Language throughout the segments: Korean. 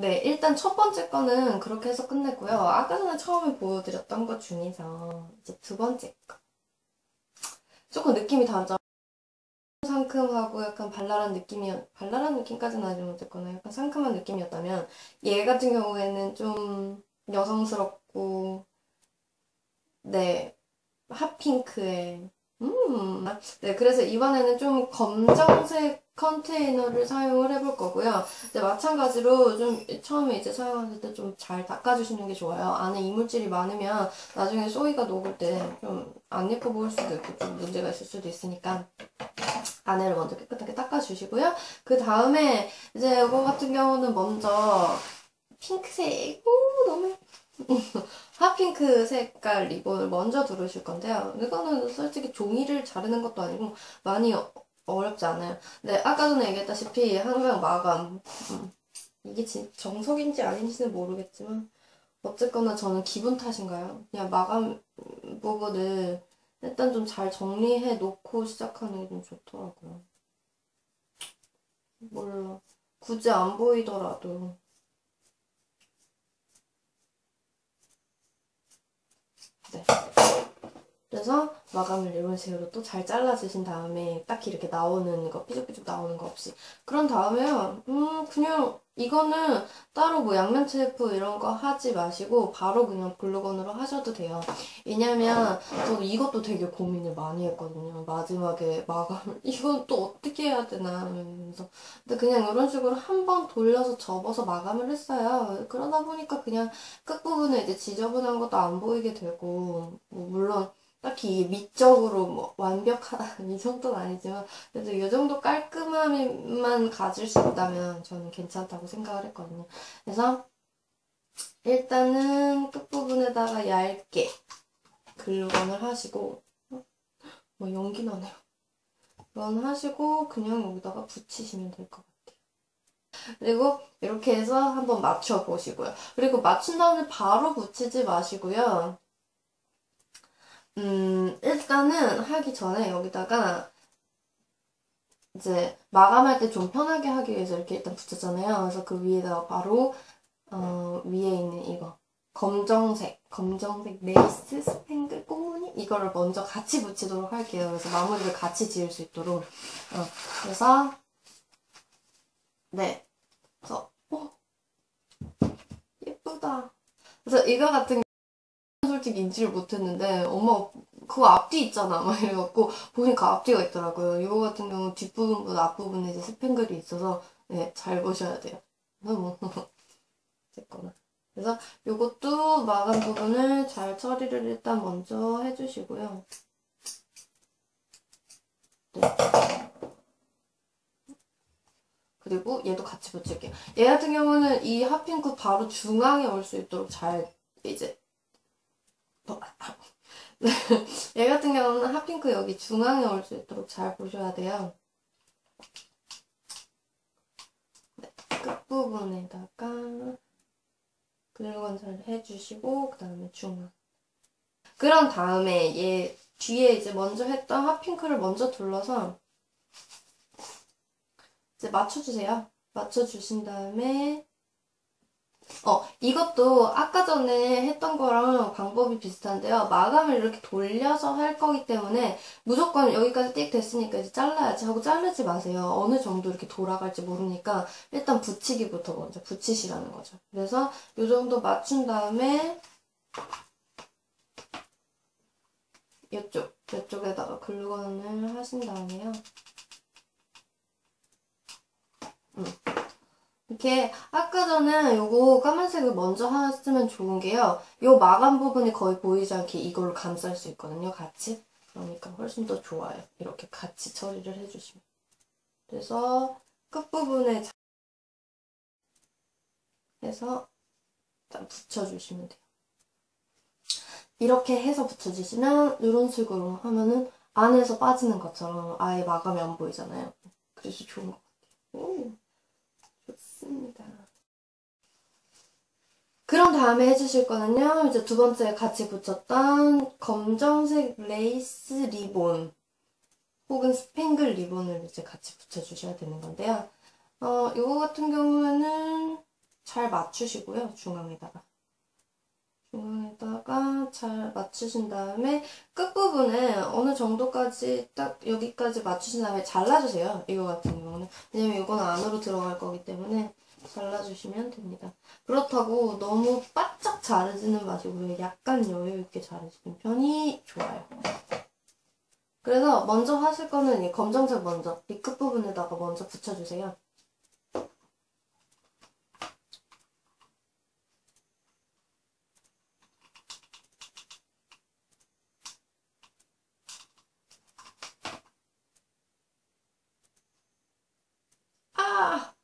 네, 일단 첫 번째 거는 그렇게 해서 끝냈고요. 아까 전에 처음에 보여드렸던 것 중에서 이제 두 번째 거. 조금 느낌이 다르죠? 상큼하고 약간 발랄한 느낌까지는 아니면 어쨌거나 약간 상큼한 느낌이었다면 얘 같은 경우에는 좀 여성스럽고, 네, 핫핑크의 네, 그래서 이번에는 좀 검정색 컨테이너를 사용을 해볼 거고요. 이제 마찬가지로 좀 처음에 이제 사용하실 때 좀 잘 닦아주시는 게 좋아요. 안에 이물질이 많으면 나중에 소이가 녹을 때 좀 안 예뻐 보일 수도 있고 좀 문제가 있을 수도 있으니까 안에를 먼저 깨끗하게 닦아주시고요. 그 다음에 이제 이거 같은 경우는 먼저 핑크색, 오, 너무 핫핑크 색깔 리본을 먼저 두르실 건데요. 이거는 솔직히 종이를 자르는 것도 아니고 많이 어렵지 않아요. 네, 아까 전에 얘기했다시피 항상 마감. 이게 정석인지 아닌지는 모르겠지만 어쨌거나 저는 기분 탓인가요? 그냥 마감 부분을 일단 좀 잘 정리해 놓고 시작하는 게 좀 좋더라고요. 몰라. 굳이 안 보이더라도. 네. 그래서 마감을 이런 식으로 또 잘 잘라주신 다음에 딱히 이렇게 나오는 거, 삐죽삐죽 나오는 거 없이. 그런 다음에요, 그냥 이거는 따로 뭐 양면체프 이런 거 하지 마시고 바로 그냥 글루건으로 하셔도 돼요. 왜냐면 저도 이것도 되게 고민을 많이 했거든요. 마지막에 마감을, 이건 또 어떻게 해야 되나 하면서. 근데 그냥 이런 식으로 한 번 돌려서 접어서 마감을 했어요. 그러다 보니까 그냥 끝부분에 이제 지저분한 것도 안 보이게 되고, 뭐 물론 딱히 이게 미적으로 뭐 완벽하다 이 정도는 아니지만 그래도 이 정도 깔끔함만 가질 수 있다면 저는 괜찮다고 생각을 했거든요. 그래서 일단은 끝부분에다가 얇게 글루건을 하시고 뭐 연기 나네요. 이건 하시고 그냥 여기다가 붙이시면 될 것 같아요. 그리고 이렇게 해서 한번 맞춰보시고요. 그리고 맞춘 다음에 바로 붙이지 마시고요. 일단은 하기 전에 여기다가 이제 마감할 때 좀 편하게 하기 위해서 이렇게 일단 붙였잖아요. 그래서 그 위에다가 바로 위에 있는 이거 검정색 레이스 스팽글 꽃무늬 이거를 먼저 같이 붙이도록 할게요. 그래서 마무리를 같이 지을 수 있도록. 그래서 네, 그래서 예쁘다. 그래서 이거 같은 솔직히 인지를 못했는데 엄마 그거 앞뒤 있잖아 막 이래갖고 보니까 앞뒤가 있더라고요. 이거 같은 경우 뒷부분보다 앞부분에 이제 스팽글이 있어서 네, 잘 보셔야 돼요. 뭐 됐거나. 그래서 이것도 마감 부분을 잘 처리를 일단 먼저 해주시고요. 네. 그리고 얘도 같이 붙일게요. 얘 같은 경우는 이 핫핑크 바로 중앙에 올 수 있도록 잘 이제 얘 같은 경우는 핫핑크 여기 중앙에 올 수 있도록 잘 보셔야 돼요. 네. 끝부분에다가 글루건 잘 해주시고 그 다음에 중앙. 그런 다음에 얘 뒤에 이제 먼저 했던 핫핑크를 먼저 둘러서 이제 맞춰주세요. 맞춰주신 다음에 이것도 아까 전에 했던 거랑 방법이 비슷한데요. 마감을 이렇게 돌려서 할 거기 때문에 무조건 여기까지 띡 됐으니까 이제 잘라야지 하고 자르지 마세요. 어느 정도 이렇게 돌아갈지 모르니까 일단 붙이기부터 먼저 붙이시라는 거죠. 그래서 이 정도 맞춘 다음에 이쪽에다가 글루건을 하신 다음에요. 이렇게 아까 전에 요거 까만색을 먼저 하시면 좋은 게요. 요 마감 부분이 거의 보이지 않게 이걸로 감쌀 수 있거든요. 같이. 그러니까 훨씬 더 좋아요. 이렇게 같이 처리를 해주시면. 그래서 끝부분에 해서 일단 붙여주시면 돼요. 이렇게 해서 붙여주시면 이런 식으로 하면은 안에서 빠지는 것처럼 아예 마감이 안 보이잖아요. 그래서 좋은 것 같아요. 오, 좋습니다. 그런 다음에 해주실 거는요, 이제 두 번째 같이 붙였던 검정색 레이스 리본 혹은 스팽글 리본을 이제 같이 붙여주셔야 되는 건데요. 이거 같은 경우에는 잘 맞추시고요. 중앙에다가 잘 맞추신 다음에 끝부분에 어느 정도까지 딱 여기까지 맞추신 다음에 잘라주세요. 이거 같은 경우는. 왜냐면 이거는 안으로 들어갈 거기 때문에 잘라주시면 됩니다. 그렇다고 너무 바짝 자르지는 마시고요. 약간 여유 있게 자르시는 편이 좋아요. 그래서 먼저 하실 거는 이 검정색 먼저 이 끝부분에다가 먼저 붙여주세요. 아!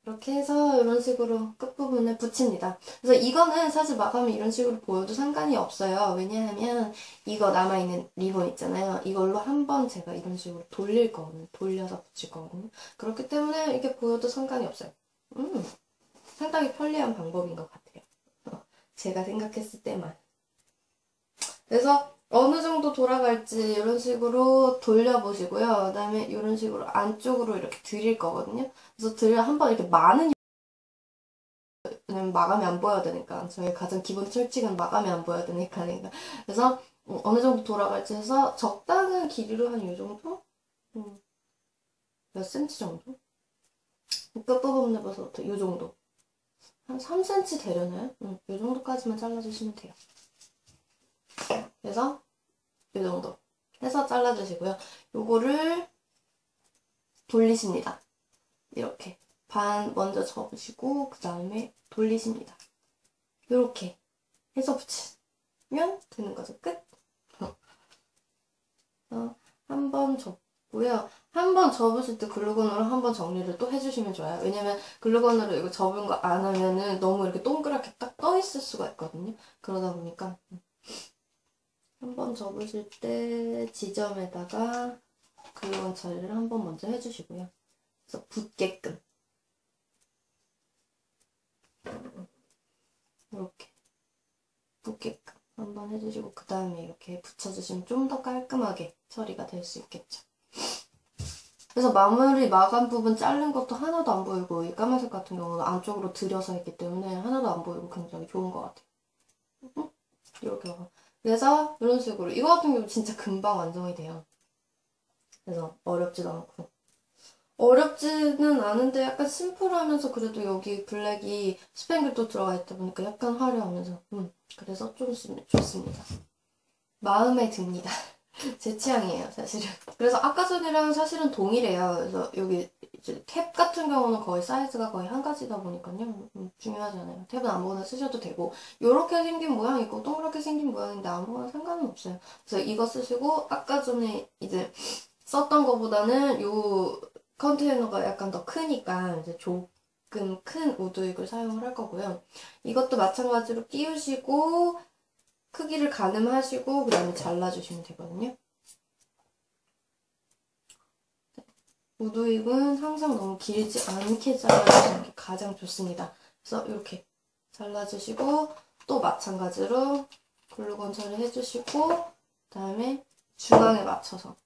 이렇게 해서 이런 식으로 끝부분에 붙입니다. 그래서 이거는 사실 마감이 이런 식으로 보여도 상관이 없어요. 왜냐하면 이거 남아있는 리본 있잖아요. 이걸로 한번 제가 이런 식으로 돌릴 거거든요. 돌려서 붙일 거거든요. 그렇기 때문에 이렇게 보여도 상관이 없어요. 상당히 편리한 방법인 것 같아요. 제가 생각했을 때만. 그래서 어느 정도 돌아갈지 이런 식으로 돌려보시고요. 그 다음에 이런 식으로 안쪽으로 이렇게 드릴 거거든요. 그래서 한번 이렇게 많은 왜냐면 마감이 안 보여야 되니까. 저희 가장 기본 철칙은 마감이 안 보여야 되니까. 그래서 어느 정도 돌아갈지 해서 적당한 길이로 한 이 정도? 몇 센치 정도? 끝부분에 봐서 이 정도. 한 3cm 되려나요? 이 정도까지만 잘라주시면 돼요. 그래서 이 정도 해서 잘라주시고요. 요거를 돌리십니다. 이렇게 반 먼저 접으시고 그 다음에 돌리십니다. 이렇게 해서 붙이면 되는 거죠. 끝! 한 번 접고요. 한 번 접으실 때 글루건으로 한 번 정리를 또 해주시면 좋아요. 왜냐면 글루건으로 이거 접은 거 안 하면은 너무 이렇게 동그랗게 딱 떠 있을 수가 있거든요. 그러다 보니까 한 번 접으실 때 지점에다가 글루건 처리를 한 번 먼저 해주시고요. 그래서 붙게끔 이렇게 붙게끔 한번 해주시고 그 다음에 이렇게 붙여주시면 좀 더 깔끔하게 처리가 될 수 있겠죠. 그래서 마감 부분 자른 것도 하나도 안 보이고 이 까만색 같은 경우는 안쪽으로 들여서 했기 때문에 하나도 안 보이고 굉장히 좋은 것 같아요. 이렇게 하고 그래서 이런 식으로 이거 같은 경우 진짜 금방 완성이 돼요. 그래서 어렵지도 않고 어렵지는 않은데 약간 심플하면서 그래도 여기 블랙이 스팽글도 들어가 있다 보니까 약간 화려하면서 그래서 좀 좋습니다. 마음에 듭니다. 제 취향이에요, 사실은. 그래서 아까 전이랑 사실은 동일해요. 그래서 여기 이제 탭 같은 경우는 거의 사이즈가 거의 한 가지다 보니까요. 중요하잖아요. 탭은 아무거나 쓰셔도 되고 요렇게 생긴 모양이 있고 동그랗게 생긴 모양인데 아무거나 상관은 없어요. 그래서 이거 쓰시고 아까 전에 이제 썼던 거보다는 요 컨테이너가 약간 더 크니까 이제 조금 큰 우드윅을 사용을 할 거고요. 이것도 마찬가지로 끼우시고 크기를 가늠하시고 그 다음에 잘라주시면 되거든요. 우드윅은 항상 너무 길지 않게 잘라주시는 게 가장 좋습니다. 그래서 이렇게 잘라주시고 또 마찬가지로 글루건 처리해주시고 그 다음에 중앙에 맞춰서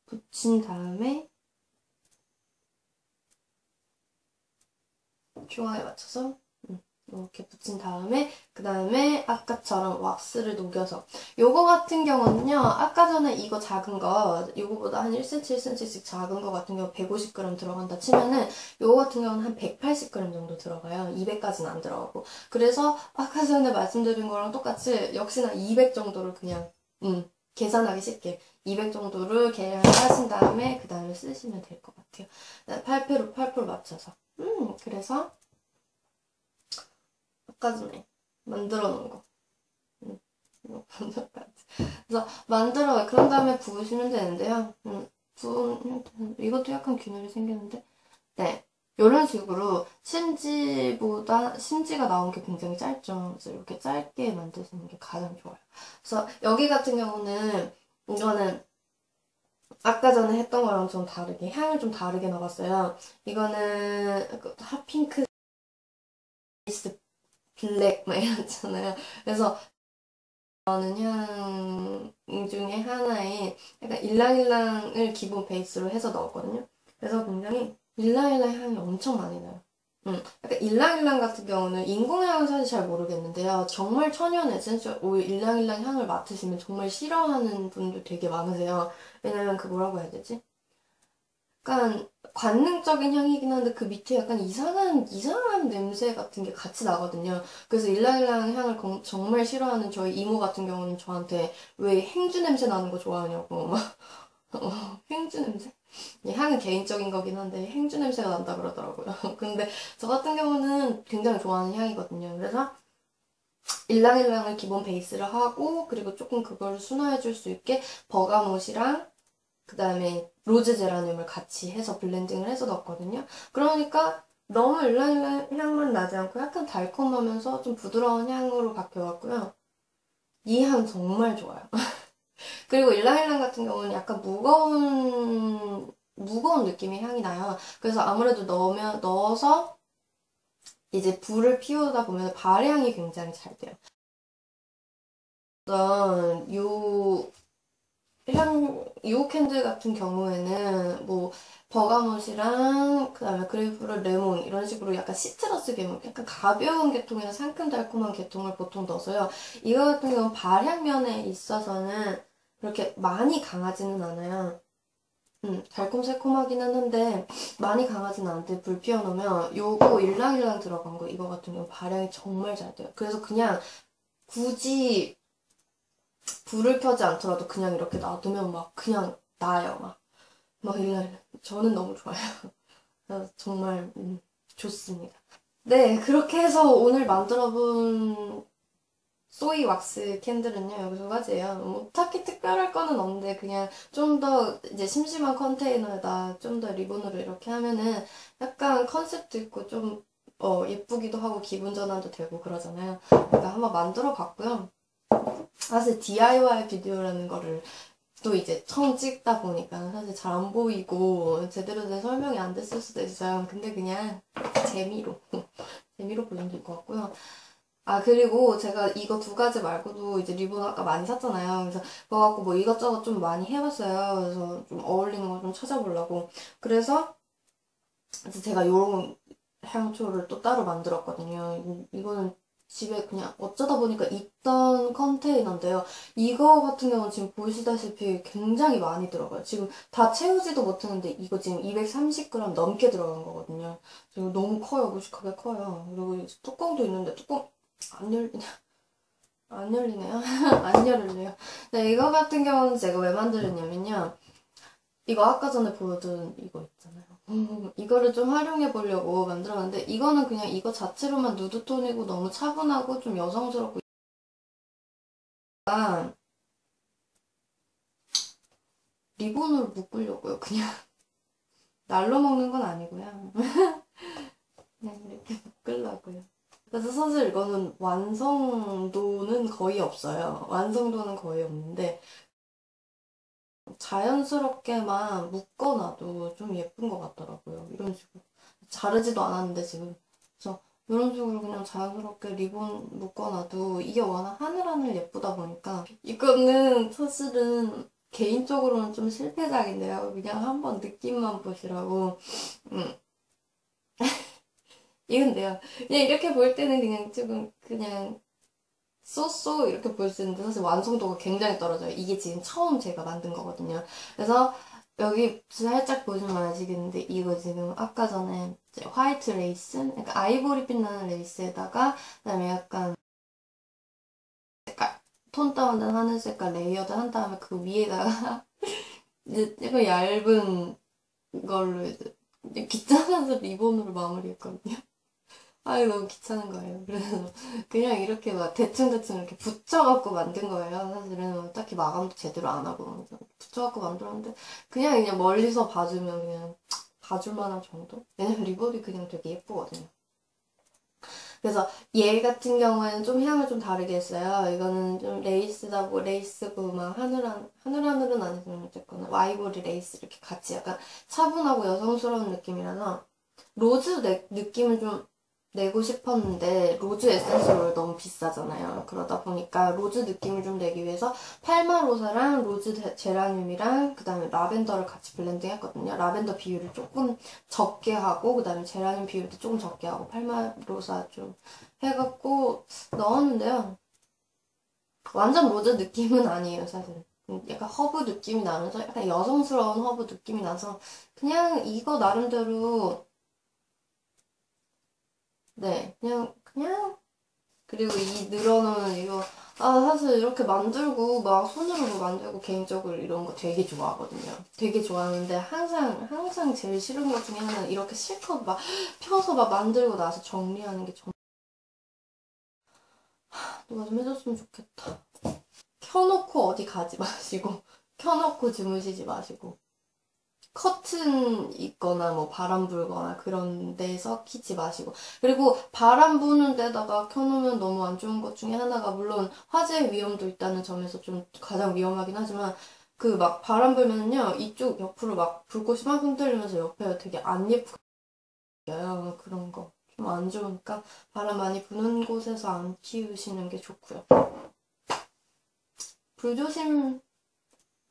붙인 다음에 중앙에 맞춰서 이렇게 붙인 다음에 그 다음에 아까처럼 왁스를 녹여서 요거 같은 경우는요 아까 전에 이거 작은 거 요거보다 한 1cm 1cm씩 작은 거 같은 경우 150g 들어간다 치면은 요거 같은 경우는 한 180g 정도 들어가요. 200까지는 안 들어가고 그래서 아까 전에 말씀드린 거랑 똑같이 역시나 200 정도를 그냥 계산하기 쉽게 200 정도를 계량하신 다음에 그 다음에 쓰시면 될 것 같아요. 8%, 맞춰서 그래서 아까 전에 만들어 놓은 거. 그래서 그런 다음에 부으시면 되는데요. 이것도 약간 균열이 생기는데. 네. 이런 식으로 심지가 나온 게 굉장히 짧죠. 그래서 이렇게 짧게 만드시는 게 가장 좋아요. 그래서 여기 같은 경우는 이거는 아까 전에 했던 거랑 좀 다르게 향을 좀 다르게 넣었어요. 이거는 핫핑크 미스 블랙 막 이렇잖아요. 그래서 저는 향 중에 하나인 약간 일랑일랑을 기본 베이스로 해서 넣었거든요. 그래서 굉장히 일랑일랑 향이 엄청 많이 나요. 약간 일랑일랑 같은 경우는 인공향은 사실 잘 모르겠는데요. 정말 천연 에센셜 오일 일랑일랑 향을 맡으시면 정말 싫어하는 분들 되게 많으세요. 왜냐면 그 뭐라고 해야 되지? 약간 관능적인 향이긴 한데 그 밑에 약간 이상한 냄새 같은 게 같이 나거든요. 그래서 일랑일랑 향을 정말 싫어하는 저희 이모 같은 경우는 저한테 왜 행주 냄새 나는 거 좋아하냐고 막 행주 냄새? 향은 개인적인 거긴 한데 행주 냄새가 난다 그러더라고요. 근데 저 같은 경우는 굉장히 좋아하는 향이거든요. 그래서 일랑일랑을 기본 베이스를 하고 그리고 조금 그걸 순화해 줄 수 있게 버가못이랑 그 다음에 로즈 제라늄을 같이 해서 블렌딩을 해서 넣었거든요. 그러니까 너무 일랑일랑 향만 나지 않고 약간 달콤하면서 좀 부드러운 향으로 바뀌어갔고요. 이 향 정말 좋아요. 그리고 일랑일랑 같은 경우는 약간 무거운 느낌의 향이 나요. 그래서 아무래도 넣어서 이제 불을 피우다 보면 발향이 굉장히 잘 돼요. 어떤 요 캔들 같은 경우에는 뭐 버가못이랑 그다음에 그레이프를 레몬 이런 식으로 약간 시트러스 계통, 약간 가벼운 계통이나 상큼달콤한 계통을 보통 넣어서요. 이거 같은 경우는 발향면에 있어서는 그렇게 많이 강하지는 않아요. 달콤새콤하기는 한데 많이 강하진 않은데 불 피워놓으면 요거 일랑일랑 들어간 거 이거 같은 경우 발향이 정말 잘 돼요. 그래서 그냥 굳이 불을 켜지 않더라도 그냥 이렇게 놔두면 막 그냥 나요. 막 일랑일랑. 저는 너무 좋아요. 그래서 정말 좋습니다. 네, 그렇게 해서 오늘 만들어본 소이 왁스 캔들은요, 여기 두 가지예요. 뭐, 딱히 특별할 거는 없는데, 그냥 좀 더 이제 심심한 컨테이너에다 좀 더 리본으로 이렇게 하면은 약간 컨셉도 있고 좀, 예쁘기도 하고 기분 전환도 되고 그러잖아요. 그러니까 한번 만들어 봤고요. 사실 DIY 비디오라는 거를 또 이제 처음 찍다 보니까 사실 잘 안 보이고 제대로 된 설명이 안 됐을 수도 있어요. 근데 그냥 재미로, 재미로 보시면 될 것 같고요. 아, 그리고 제가 이거 두 가지 말고도 이제 리본 아까 많이 샀잖아요. 그래서 그거 갖고 뭐 이것저것 좀 많이 해봤어요. 그래서 좀 어울리는 거 좀 찾아보려고. 그래서 이제 제가 요런 향초를 또 따로 만들었거든요. 이거는 집에 그냥 어쩌다 보니까 있던 컨테이너인데요. 이거 같은 경우는 지금 보시다시피 굉장히 많이 들어가요. 지금 다 채우지도 못했는데 이거 지금 230g 넘게 들어간 거거든요. 지금 너무 커요. 무식하게 커요. 그리고 이제 뚜껑도 있는데 뚜껑 안 열리냐? 안 열리네요. 안 열리네요. 네, 이거 같은 경우는 제가 왜 만들었냐면요. 이거 아까 전에 보여준 이거 있잖아요. 이거를 좀 활용해 보려고 만들었는데 이거는 그냥 이거 자체로만 누드톤이고 너무 차분하고 좀 여성스럽고 약간 리본으로 묶으려고요. 그냥 날로 먹는 건 아니고요. 그냥 이렇게 묶으려고요. 그래서 사실 이거는 완성도는 거의 없어요. 완성도는 거의 없는데 자연스럽게만 묶어놔도 좀 예쁜 것 같더라고요. 이런 식으로. 자르지도 않았는데 지금. 그래서 이런 식으로 그냥 자연스럽게 리본 묶어놔도 이게 워낙 하늘하늘 예쁘다 보니까 이거는 사실은 개인적으로는 좀 실패작인데요. 그냥 한번 느낌만 보시라고. 음, 이건데요. 그냥 이렇게 볼 때는 그냥 조금 그냥 쏘쏘 이렇게 보일 수 있는데 사실 완성도가 굉장히 떨어져요. 이게 지금 처음 제가 만든 거거든요. 그래서 여기 살짝 보시면 아시겠는데 이거 지금 아까 전에 이제 화이트 레이스, 약간 아이보리 빛나는 레이스에다가 그다음에 약간 톤 다운된 하늘 색깔 레이어드 한 다음에 그 위에다가 이제 약간 얇은 걸로 이제 귀찮아서 리본으로 마무리했거든요. 아이 너무 귀찮은 거예요. 그래서 그냥 이렇게 막 대충대충 이렇게 붙여갖고 만든 거예요. 사실은 딱히 마감도 제대로 안 하고 붙여갖고 만들었는데 그냥 멀리서 봐주면 그냥 봐줄 만한 정도? 왜냐면 리본이 그냥 되게 예쁘거든요. 그래서 얘 같은 경우에는 좀 향을 좀 다르게 했어요. 이거는 좀 레이스다고 레이스고 막 하늘하늘은 아니지만 어쨌거나 와이보리 레이스 이렇게 같이 약간 차분하고 여성스러운 느낌이라서 로즈 느낌을 좀 내고 싶었는데 로즈 에센스로 너무 비싸잖아요. 그러다 보니까 로즈 느낌을 좀 내기 위해서 팔마로사랑 로즈 제라늄이랑 그다음에 라벤더를 같이 블렌딩 했거든요. 라벤더 비율을 조금 적게 하고 그다음에 제라늄 비율도 조금 적게 하고 팔마로사 좀 해갖고 넣었는데요. 완전 로즈 느낌은 아니에요, 사실. 약간 허브 느낌이 나면서 약간 여성스러운 허브 느낌이 나서 그냥 이거 나름대로 네, 그냥, 그리고 이 늘어놓은 이거, 사실 이렇게 만들고, 막 손으로 만들고, 개인적으로 이런 거 되게 좋아하거든요. 되게 좋아하는데, 항상 제일 싫은 것 중에 하나는 이렇게 실컷 막 펴서 막 만들고 나서 정리하는 게 누가 좀 해줬으면 좋겠다. 켜놓고 어디 가지 마시고, 켜놓고 주무시지 마시고. 커튼 있거나 뭐 바람 불거나 그런 데서 키지 마시고 그리고 바람 부는 데다가 켜놓으면 너무 안 좋은 것 중에 하나가 물론 화재 위험도 있다는 점에서 좀 가장 위험하긴 하지만 그 막 바람 불면요 이쪽 옆으로 막 불꽃이 막 흔들리면서 옆에 되게 안 예쁘게 보여요. 그런 거 좀 안 좋으니까 바람 많이 부는 곳에서 안 키우시는 게 좋고요. 불조심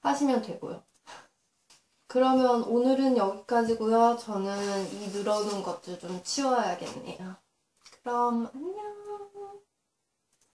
하시면 되고요. 그러면 오늘은 여기까지고요. 저는 이 늘어놓은 것들 좀 치워야겠네요. 그럼 안녕.